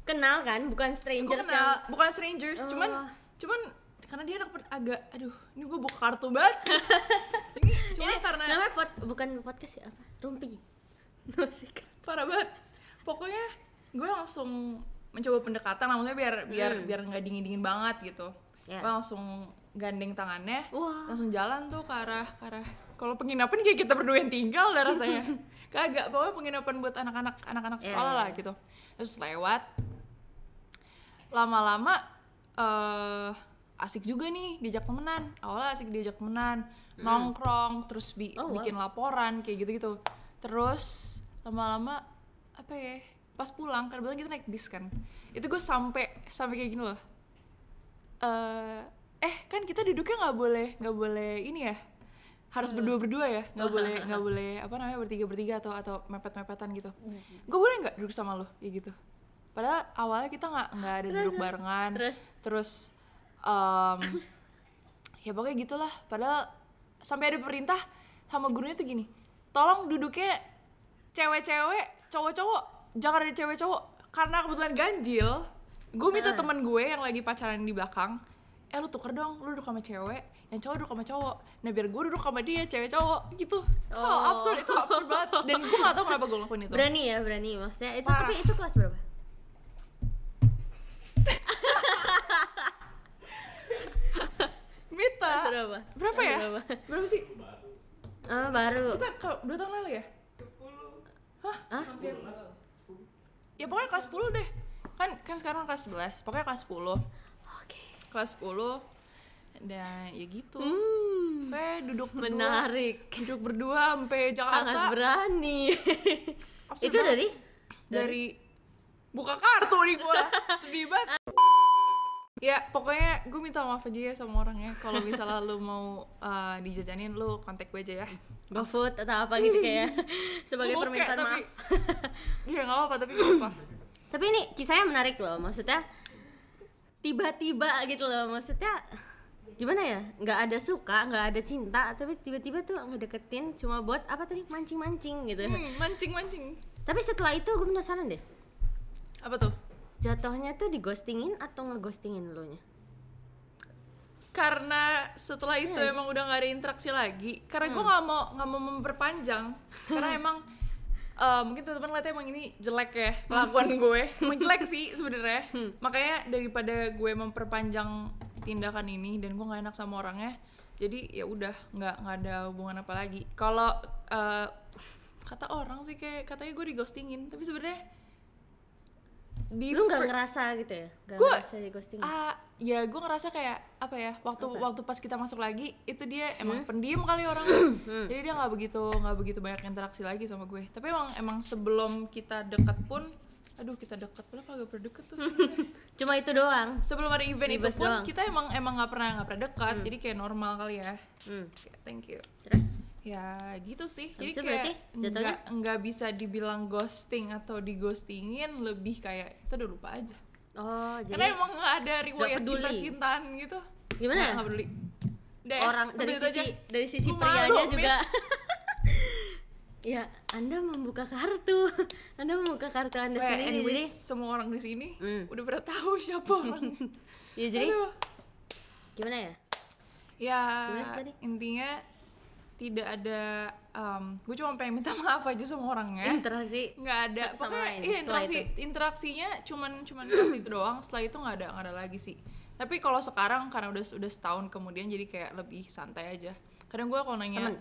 kenal kan, bukan strangers? Bukan strangers, cuman karena dia agak aduh, ini gue buka kartu banget. Ini karena namanya bukan podcast ya, apa? Rumpi. Musik. Parah banget. Pokoknya gue langsung mencoba pendekatan, maksudnya biar nggak dingin banget gitu. Gue langsung gandeng tangannya, langsung jalan tuh ke arah kalau penginapan kayak kita berdua yang tinggal dah rasanya. Kagak, pokoknya penginapan buat anak-anak sekolah lah gitu. Terus lewat, lama-lama asik juga nih diajak temenan. Awalnya asik diajak temenan, nongkrong, terus bikin laporan kayak gitu-gitu. Terus lama-lama apa ya? Pas pulang, kan kita naik bis kan. Itu gue sampai kayak gini loh. Kan kita duduknya nggak boleh ini ya. Harus berdua ya, nggak boleh apa namanya bertiga atau mepet-mepetan gitu. Gue boleh nggak duduk sama lo kayak gitu? Padahal awalnya kita nggak ada duduk barengan. Terus ya pokoknya gitulah. Padahal sampai ada perintah sama gurunya tuh gini, tolong duduknya cewek-cewek, cowok-cowok, jangan ada cewek cowok. Karena kebetulan ganjil, gue minta teman gue yang lagi pacaran di belakang, lu tuker dong, lu duduk sama cewek, yang cowok duduk sama cowok. Nah biar gue duduk sama dia, cewek cowok gitu. Itu absurd banget. Dan gue gak tau kenapa gue ngelakuin itu. Berani maksudnya itu. Parah. Tapi itu kelas berapa? Mita berapa ya? Berapa sih? Baru. Kita 2 tahun lalu ya? Hah? Ya pokoknya kelas 10 deh. Kan sekarang kelas 11. Pokoknya kelas 10. Kelas 10 dan ya gitu. Duduk berdua. Menarik. Duduk berdua sampai Jakarta. Sangat berani. Itu dari buka kartu nih gua. Sedih banget. Ya pokoknya gue minta maaf aja ya sama orangnya. Kalau misalnya lu mau dijajanin, lu kontak gue aja ya. GoFood atau apa gitu kayak sebagai permintaan maaf. Iya nggak apa-apa, tapi nggak apa. Tapi ini kisahnya menarik loh, maksudnya tiba-tiba gitu loh, maksudnya gimana ya, nggak ada suka, nggak ada cinta, tapi tiba-tiba tuh ngedeketin cuma buat apa tadi, mancing-mancing gitu. Mancing-mancing. Tapi setelah itu gue penasaran deh, Apa tuh? jatuhnya tuh dighostingin atau ngeghostingin lo nya? Karena setelah itu emang udah nggak ada interaksi lagi. Karena gue nggak mau memperpanjang. Karena emang mungkin teman-teman lihatnya emang ini jelek ya kelakuan gue. Emang jelek sih sebenarnya. Makanya daripada gue memperpanjang tindakan ini dan gue nggak enak sama orangnya, jadi ya udah nggak ada hubungan apa lagi. Kalau kata orang sih kayak katanya gue dighostingin, tapi sebenarnya lu nggak ngerasa gitu ya? Nggak ngerasa di ghosting? Ya gue ngerasa kayak apa ya, waktu pas kita masuk lagi itu dia emang pendiam kali orang. Jadi dia nggak begitu banyak interaksi lagi sama gue. Tapi emang sebelum kita dekat pun, aduh kita dekat padahal kagak pernah deket tuh sebenarnya. Cuma itu doang. Sebelum ada event itu pun doang. kita emang nggak pernah dekat. Jadi kayak normal kali ya. Kayak, thank you. Terus Ya gitu sih. Habis Jadi itu berarti kayak nggak bisa dibilang ghosting atau dighostingin, lebih kayak kita udah lupa aja. oh jadi Karena emang nggak ada riwayat cinta-cintaan gitu. Gimana ya? Nggak peduli. Udah, Orang habis itu aja. dari sisi Gua prianya malu, juga. Ya, Anda membuka kartu. Anda membuka kartu Anda Weh, sendiri. anyways, Jadi semua orang di sini udah pada tahu siapa orangnya. ya jadi Aduh. gimana ya? Ya Gimana sih tadi? intinya tidak ada, gue cuma pengen minta maaf aja sama orangnya. Interaksi Nggak ada, satu sama pokoknya lain iya, setelah interaksinya cuman interaksi itu doang. Setelah itu nggak ada lagi sih. Tapi kalau sekarang karena udah setahun kemudian, jadi kayak lebih santai aja. Kadang gue kalau nanya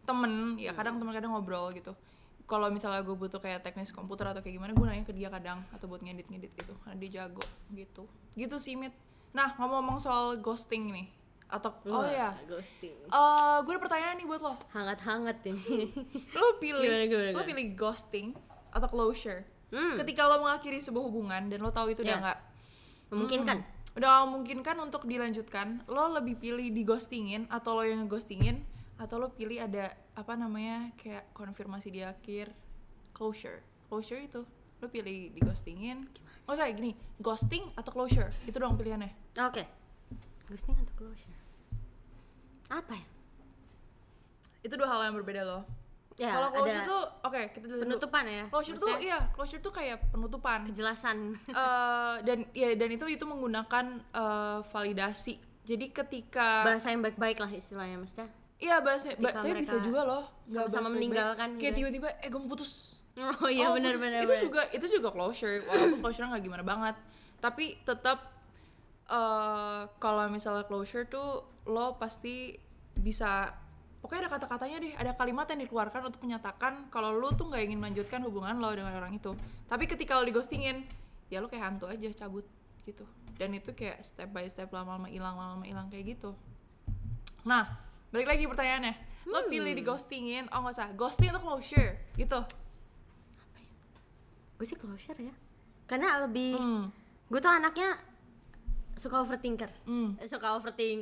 temen ya kadang ngobrol gitu. Kalau misalnya gue butuh kayak teknis komputer atau kayak gimana, gue nanya ke dia kadang, atau buat ngedit gitu, karena dia jago gitu sih Mit. Nah, ngomong soal ghosting nih, atau ghosting. Gue ada pertanyaan nih buat lo. Hangat-hangat ini. Lo pilih Gimana? lo pilih ghosting atau closure ketika lo mengakhiri sebuah hubungan dan lo tahu itu udah nggak Memungkinkan. udah gak memungkinkan untuk dilanjutkan, lo lebih pilih di ghostingin atau lo yang ngeghostingin, atau lo pilih ada apa namanya kayak konfirmasi di akhir, closure itu lo pilih di ghostingin. Oh saya gini, ghosting atau closure itu doang pilihannya. Oke. Ghosting atau closure? Apa ya? Itu dua hal yang berbeda loh. Ya, Kalau closure ada tuh kita dulu. penutupan ya. Closure tuh kayak penutupan. Kejelasan. Dan itu menggunakan validasi. Jadi ketika Bahasa yang baik-baik lah istilahnya, maksudnya. Iya tapi bisa juga loh nggak sama-sama bahas meninggalkan baik-baik. Kayak gitu. tiba-tiba gue mau putus. Oh iya benar. Itu juga closure, walaupun closure nggak gimana banget. Tapi tetap kalau misalnya closure tuh lo pasti bisa, pokoknya ada kata-katanya deh, ada kalimat yang dikeluarkan untuk menyatakan kalau lo tuh nggak ingin melanjutkan hubungan lo dengan orang itu. Tapi ketika lo dighostingin, ya lo kayak hantu aja, cabut gitu. Dan itu kayak step by step, lama-lama hilang kayak gitu. Nah, balik lagi pertanyaannya, lo pilih dighostingin, nggak usah, ghosting atau closure gitu? Gue sih closure ya, karena lebih gue tuh anaknya suka overthinker. Suka overthinking.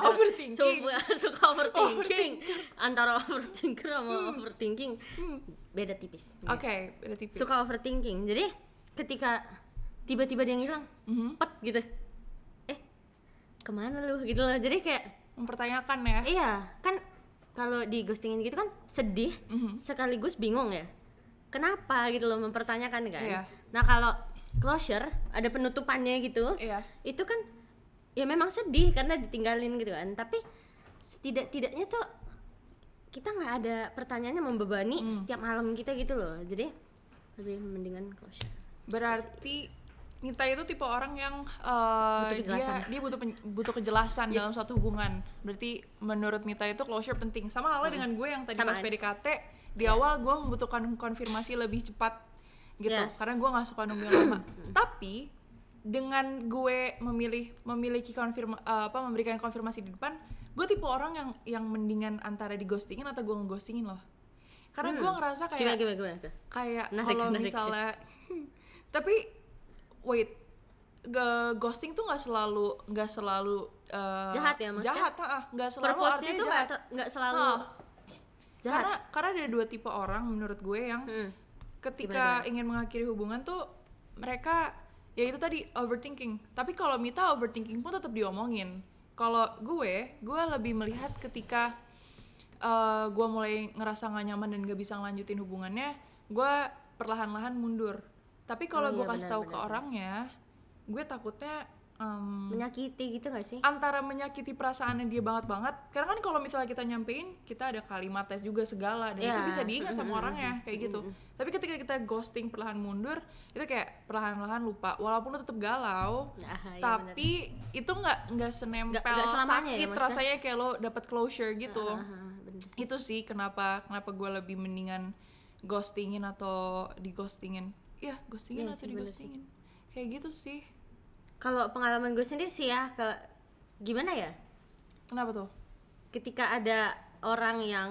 Antara overthinker sama overthinking beda tipis. Oke, beda tipis. Suka overthinking. Jadi ketika tiba-tiba dia ngilang, pet gitu. Kemana lu gitu loh. Jadi kayak mempertanyakan ya. Iya, kan kalau di ghostingin gitu kan sedih, sekaligus bingung ya. Kenapa gitu loh, mempertanyakan kan. Iya. Nah, kalau closure ada penutupannya gitu. Iya. Itu kan ya memang sedih karena ditinggalin gitu kan, tapi setidaknya tuh kita nggak ada pertanyaannya membebani setiap malam kita gitu loh. Jadi lebih mendingan closure. Berarti Nita itu tipe orang yang dia butuh kejelasan dalam suatu hubungan. Berarti menurut Nita itu closure penting. Sama halnya dengan gue yang tadi pas PDKT di awal gue membutuhkan konfirmasi lebih cepat gitu, karena gue nggak suka nunggu yang lama. Tapi dengan gue memberikan konfirmasi di depan, gue tipe orang yang mendingan antara dighostingin atau gue ngeghostingin loh. Karena gue ngerasa kayak gimana? Kayak kalau misalnya tapi wait, ghosting tuh nggak selalu jahat ya, maksudnya nggak selalu purpose-nya tuh nggak selalu jahat. Karena ada dua tipe orang menurut gue yang ketika ingin mengakhiri hubungan tuh mereka ya itu tadi overthinking. Tapi kalau Mita overthinking pun tetap diomongin. Kalau gue lebih melihat ketika gue mulai ngerasa gak nyaman dan gak bisa ngelanjutin hubungannya, gue perlahan-lahan mundur. Tapi kalau gue kasih tahu ke orangnya, gue takutnya menyakiti gitu gak sih? Antara menyakiti perasaannya dia banget, karena kan kalau misalnya kita nyampein, kita ada kalimat tes juga segala, dan itu bisa diingat sama orangnya kayak gitu. Tapi ketika kita ghosting perlahan mundur, itu kayak perlahan-lahan lupa, walaupun lu tetap galau, tapi bener. Itu nggak senempel sakit ya, rasanya kayak lo dapet closure gitu. Itu sih kenapa gue lebih mendingan ghostingin atau di ghostingin. Ya, ghostingin atau di ghostingin. Kayak gitu sih. Kalau pengalaman gue sendiri sih ya, kalau gimana ya? Kenapa tuh? Ketika ada orang yang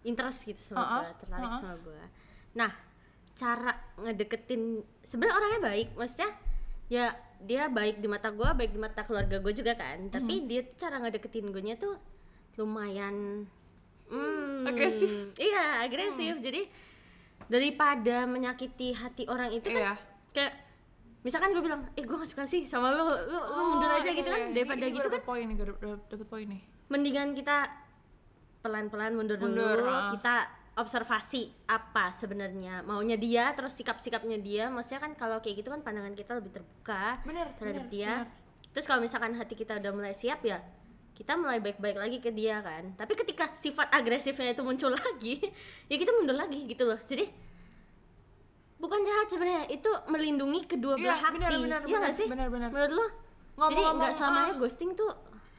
interest gitu sama gue, tertarik sama gue. Nah, cara ngedeketin, sebenarnya orangnya baik, maksudnya ya dia baik di mata gue, baik di mata keluarga gue juga kan. Tapi dia tuh cara ngedeketin gue nya tuh lumayan agresif. Iya, agresif. Jadi daripada menyakiti hati orang itu kan kayak misalkan gue bilang, gue gak suka sih sama lu mundur aja gitu kan, daripada gitu kan. Dapet poin nih. Mendingan kita pelan-pelan mundur dulu, kita observasi apa sebenarnya maunya dia, terus sikap-sikapnya dia. Maksudnya kan kalau kayak gitu kan pandangan kita lebih terbuka terhadap dia. Terus kalau misalkan hati kita udah mulai siap ya, kita mulai baik-baik lagi ke dia kan. Tapi ketika sifat agresifnya itu muncul lagi, ya kita mundur lagi gitu loh. Jadi bukan jahat sebenarnya, itu melindungi kedua belah hati. Iya nggak sih? Benar. Menurut lo? Jadi nggak selamanya ghosting tuh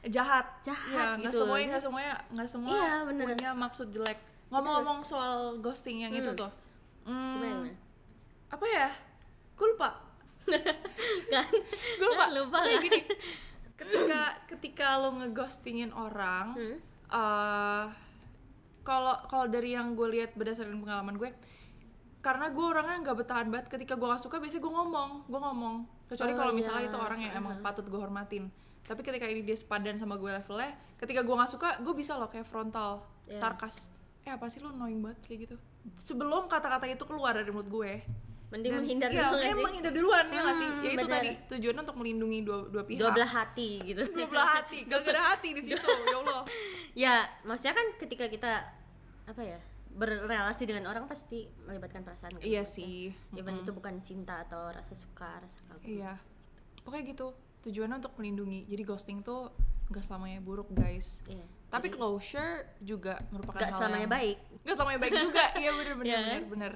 jahat ya, gitu. Nggak semua punya maksud jelek. Ngomong-ngomong soal ghosting yang itu tuh, apa ya? Gue lupa. Kan? Gue lupa. Kayak gini. Ketika lo ngeghostingin orang, kalau dari yang gue lihat berdasarkan pengalaman gue, karena gue orangnya nggak bertahan banget, ketika gue nggak suka biasanya gue ngomong kecuali kalau misalnya itu orang yang emang patut gue hormatin. Tapi ketika ini dia sepadan sama gue levelnya, ketika gue nggak suka gue bisa loh kayak frontal, sarkas, apa sih lo annoying banget kayak gitu, sebelum kata-kata itu keluar dari mulut gue. Mending menghindar dulu nggak sih? Menghindar duluan ya nggak sih? Ya itu tadi tujuannya untuk melindungi dua pihak. Dua belah hati gitu. Dua belah hati, gak ada hati di situ, ya Allah. Ya maksudnya kan ketika kita berrelasi dengan orang pasti melibatkan perasaan kan? Iya sih. Even itu bukan cinta atau rasa suka, rasa kagum. Iya. Pokoknya gitu. Tujuannya untuk melindungi. Jadi ghosting tuh nggak selamanya buruk, guys. Iya. Tapi closure juga merupakan nggak selamanya baik. Nggak selamanya baik juga. Iya benar.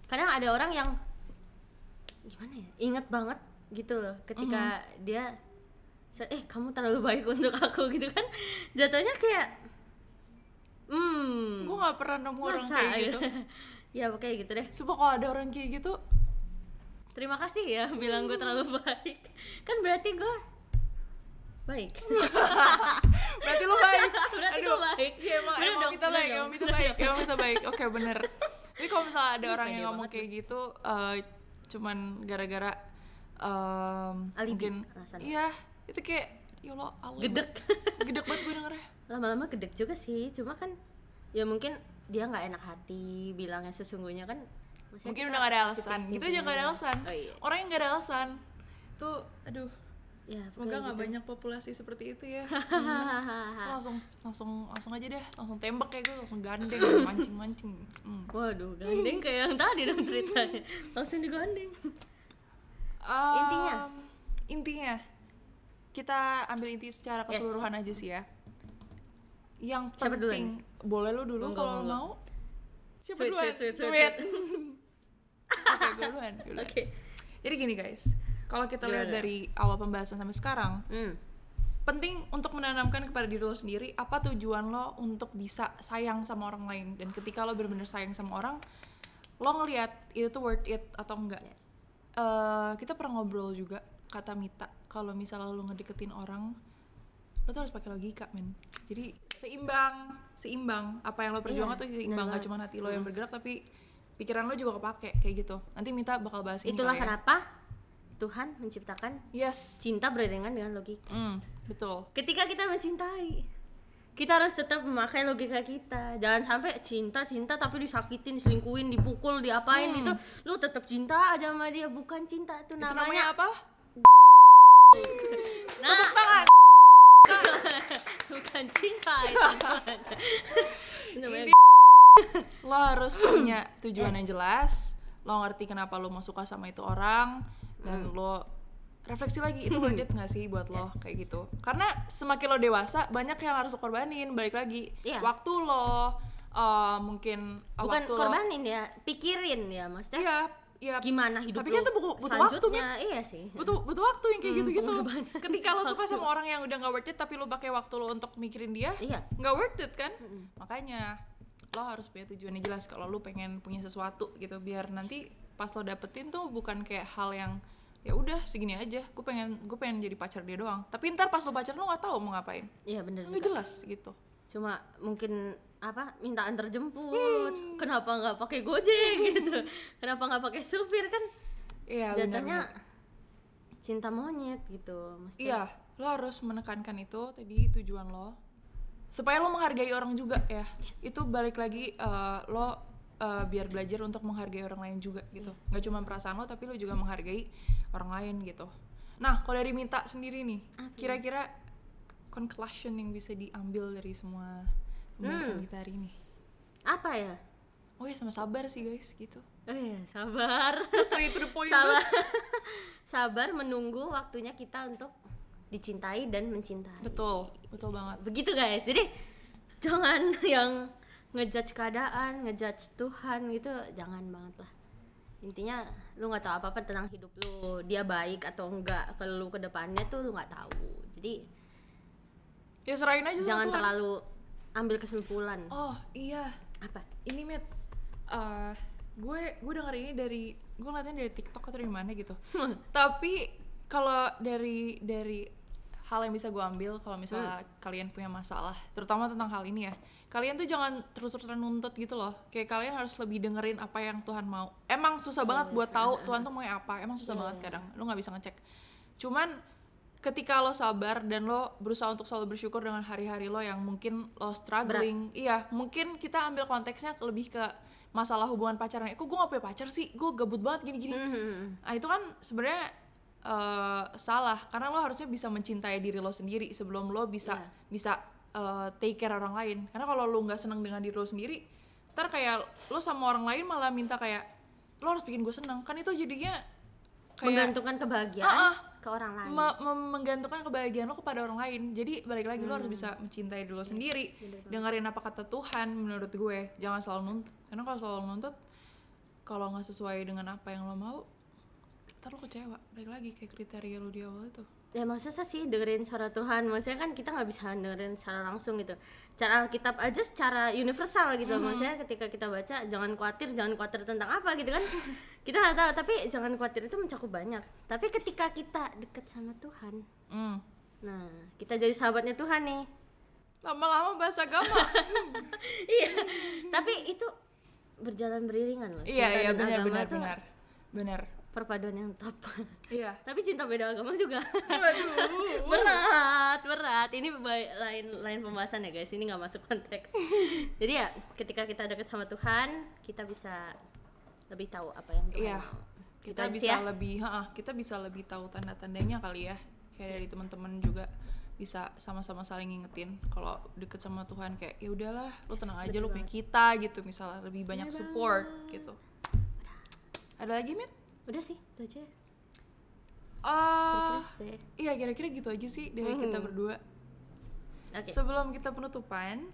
Kadang ada orang yang gimana ya? Ingat banget gitu loh ketika dia kamu terlalu baik untuk aku gitu kan. Jatuhnya kayak gue gak pernah nemu orang kayak gitu. Ya kayak gitu deh. Sumpah kalau ada orang kayak gitu, terima kasih ya bilang gue terlalu baik. Kan berarti gue baik. Berarti lu baik. Berarti gue baik. Iya emang kita baik. Oke bener. Tapi kalau misalnya ada orang yang ngomong kayak gitu, cuman gara-gara mungkin iya, itu kayak ya Allah, gedek banget gue dengernya. Lama-lama gedek juga sih, cuma kan ya mungkin dia nggak enak hati bilangnya sesungguhnya kan. Mungkin udah gak ada alasan, gitu aja gak ada alasan. Orang yang gak ada alasan tuh, aduh ya, semoga gak banyak populasi seperti itu ya. langsung aja deh, langsung tembak kayak gue, langsung gandeng, mancing. Waduh, gandeng kayak yang tadi dong ceritanya. Langsung digandeng. Intinya kita ambil inti secara keseluruhan aja sih ya. Yang penting, boleh lu dulu kalau mau. Siapa duluan? Sweet. Oke, gue duluan. Oke. Jadi gini guys, kalau kita lihat dari awal pembahasan sampai sekarang, penting untuk menanamkan kepada diri lo sendiri apa tujuan lo untuk bisa sayang sama orang lain. Dan ketika lo benar-benar sayang sama orang, lo ngelihat itu tuh worth it atau enggak. Kita pernah ngobrol juga, kata Mita, kalau misalnya lo ngedeketin orang, lo tuh harus pakai logika, men. Jadi seimbang apa yang lo perjuangkan tuh seimbang, gak cuma hati lo yang bergerak tapi pikiran lo juga kepake kayak gitu. Nanti Mita bakal bahas ini. Itulah kenapa Tuhan menciptakan cinta beriringan dengan logika. Betul. Ketika kita mencintai, kita harus tetap memakai logika kita. Jangan sampai cinta tapi disakitin, diselingkuhin, dipukul, diapain itu, lu tetap cinta aja sama dia. Bukan cinta, itu namanya apa? Nah, cinta itu. Ini lo harus punya tujuan yang jelas, lo ngerti kenapa lo mau suka sama itu orang, dan lo refleksi lagi itu worth it nggak sih buat lo kayak gitu. Karena semakin lo dewasa banyak yang harus lo korbanin, balik lagi waktu lo mungkin bukan waktu korbanin ya, pikirin ya maksudnya. Iya, gimana hidup tapi kan itu butuh waktu, iya sih. Butuh waktu yang kayak gitu-gitu. Ketika lo suka sama orang yang udah nggak worth it, tapi lo pakai waktu lo untuk mikirin dia, nggak worth it kan? Makanya lo harus punya tujuan yang jelas kalau lo pengen punya sesuatu gitu, biar nanti pas lo dapetin tuh bukan kayak hal yang ya udah segini aja, gue pengen jadi pacar dia doang. Tapi ntar pas lo pacaran lo nggak tahu mau ngapain. Iya benar juga. Nggak jelas gitu. Cuma mungkin minta antar jemput, kenapa nggak pakai Gojek gitu, kenapa nggak pakai supir kan? Iya, jatuhnya cinta monyet gitu, mesti. Iya, lo harus menekankan itu tadi tujuan lo, supaya lo menghargai orang juga ya. Itu balik lagi lo biar belajar untuk menghargai orang lain juga gitu. Nggak cuma perasaan lo, tapi lo juga menghargai orang lain gitu. Nah, kalau dari minta sendiri nih, kira-kira conclusion yang bisa diambil dari semua pembahasan kita hari ini apa ya? Oh ya, sama sabar sih guys gitu. Oh iya, sabar. Straight to the point. Sabar menunggu waktunya kita untuk dicintai dan mencintai. Betul banget. Begitu guys. Jadi jangan yang ngejudge keadaan, ngejudge Tuhan gitu, jangan banget lah. Intinya lu nggak tahu apa-apa tentang hidup lu, dia baik atau enggak ke lu ke depannya tuh lu nggak tahu. Jadi ya serahin aja sama jangan Tuhan. terlalu ambil kesimpulan. Oh iya, apa ini Met, gue denger ini dari, gue ngeliatnya dari TikTok atau dari mana gitu. Tapi kalau dari hal yang bisa gue ambil, kalau misalnya kalian punya masalah, terutama tentang hal ini ya, kalian tuh jangan terus-terusan nuntut gitu loh. Kayak kalian harus lebih dengerin apa yang Tuhan mau. Emang susah banget buat tahu Tuhan tuh mau apa. Emang susah banget kadang, lo nggak bisa ngecek. Cuman ketika lo sabar dan lo berusaha untuk selalu bersyukur dengan hari-hari lo yang mungkin lo struggling, iya mungkin kita ambil konteksnya lebih ke masalah hubungan pacaran. Kok gue gak punya pacar sih, gue gabut banget gini-gini. Nah itu kan sebenarnya salah, karena lo harusnya bisa mencintai diri lo sendiri sebelum lo bisa take care orang lain. Karena kalau lo nggak seneng dengan diri lo sendiri, ntar kayak lo sama orang lain malah minta kayak lo harus bikin gue seneng, kan itu jadinya kayak menggantungkan kebahagiaan ke orang lain, menggantungkan kebahagiaan lo kepada orang lain. Jadi balik lagi lo harus bisa mencintai diri lo sendiri, dengerin apa kata Tuhan. Menurut gue jangan selalu nuntut, karena kalau selalu nuntut, kalau nggak sesuai dengan apa yang lo mau, ntar lo kecewa. Balik lagi kayak kriteria lo di awal itu. Ya maksudnya sih dengerin suara Tuhan, maksudnya kan kita nggak bisa dengerin secara langsung gitu, cara Alkitab aja secara universal gitu. Maksudnya ketika kita baca jangan khawatir tentang apa gitu kan. Kita nggak tahu, tapi jangan khawatir itu mencakup banyak. Tapi ketika kita deket sama Tuhan, nah kita jadi sahabatnya Tuhan nih, lama-lama bahasa agama. Iya, tapi itu berjalan beriringan loh. Iya benar perpaduan yang top. Iya. Tapi cinta beda agama juga. Waduh. berat. Ini lain pembahasan ya guys. Ini nggak masuk konteks. Jadi ya ketika kita dekat sama Tuhan, kita bisa lebih tahu apa yang Tuhan mau. Kita bisa lebih tahu tanda-tandanya kali ya. Kayak dari teman-teman juga bisa sama-sama saling ngingetin kalau deket sama Tuhan, kayak ya udahlah, lo tenang aja, lo punya kita gitu, misalnya lebih banyak support gitu. Ada lagi, Mit? Udah sih, itu aja. Iya, kira-kira gitu aja sih dari kita berdua. Okay. Sebelum kita penutupan,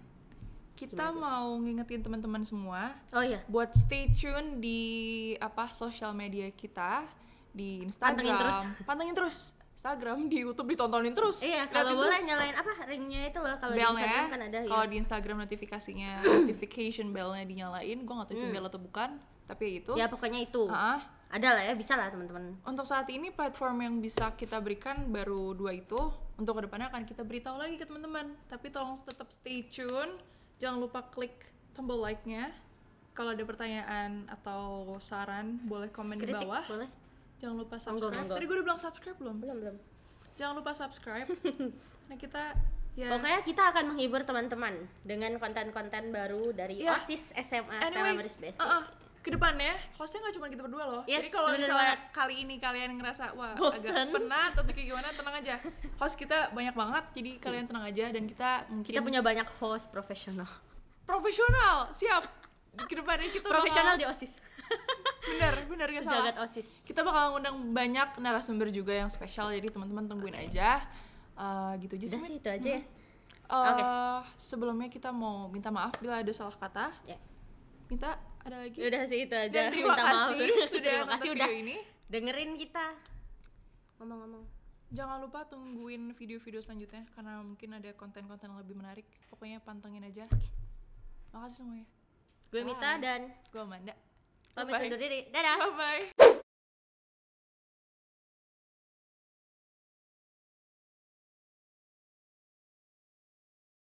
kita mau ngingetin teman-teman semua. Oh iya. Buat stay tune di sosial media kita, di Instagram. Pantengin terus. Instagram, di YouTube ditontonin terus. Iya, kalau boleh nyalain ringnya itu loh, kalau di Instagram kan ada. Kalau di Instagram notification bellnya dinyalain. Gue nggak tahu itu bell atau bukan, tapi itu. Ya pokoknya itu. Ada lah ya, bisa lah teman-teman. Untuk saat ini platform yang bisa kita berikan baru 2 itu. Untuk kedepannya akan kita beritahu lagi ke teman-teman. Tapi tolong tetap stay tune. Jangan lupa klik tombol like-nya. Kalau ada pertanyaan atau saran, boleh komen di bawah. Boleh. Jangan lupa subscribe. Tadi gue udah bilang subscribe belum? Belum. Jangan lupa subscribe. Nah kita pokoknya kita akan menghibur teman-teman dengan konten-konten baru dari OSIS SMA Stella Maris Besti. kedepannya hostnya nggak cuma kita berdua loh. Yes, jadi kalau bener misalnya banget. kali ini kalian ngerasa wah Bosen. agak penat atau kayak gimana, tenang aja, host kita banyak banget, jadi kalian tenang aja. Dan kita mungkin Kita punya banyak host profesional siap. Kedepannya kita profesional di OSIS. bener gak salah. Sejagat OSIS. Kita bakal ngundang banyak narasumber juga yang spesial, jadi teman-teman tungguin aja. Gitu aja sih. Udah sih itu aja ya. Sebelumnya kita mau minta maaf bila ada salah kata. Ya. Minta ada lagi. Udah sih itu aja. Dan terima Minta maaf. kasih sudah Terima kasih nonton udah video ini. dengerin kita ngomong-ngomong. Jangan lupa tungguin video-video selanjutnya karena mungkin ada konten-konten yang lebih menarik. Pokoknya pantengin aja. Makasih semuanya. Gue Mita dan gue Amanda. pamit undur diri. Dadah. Bye bye.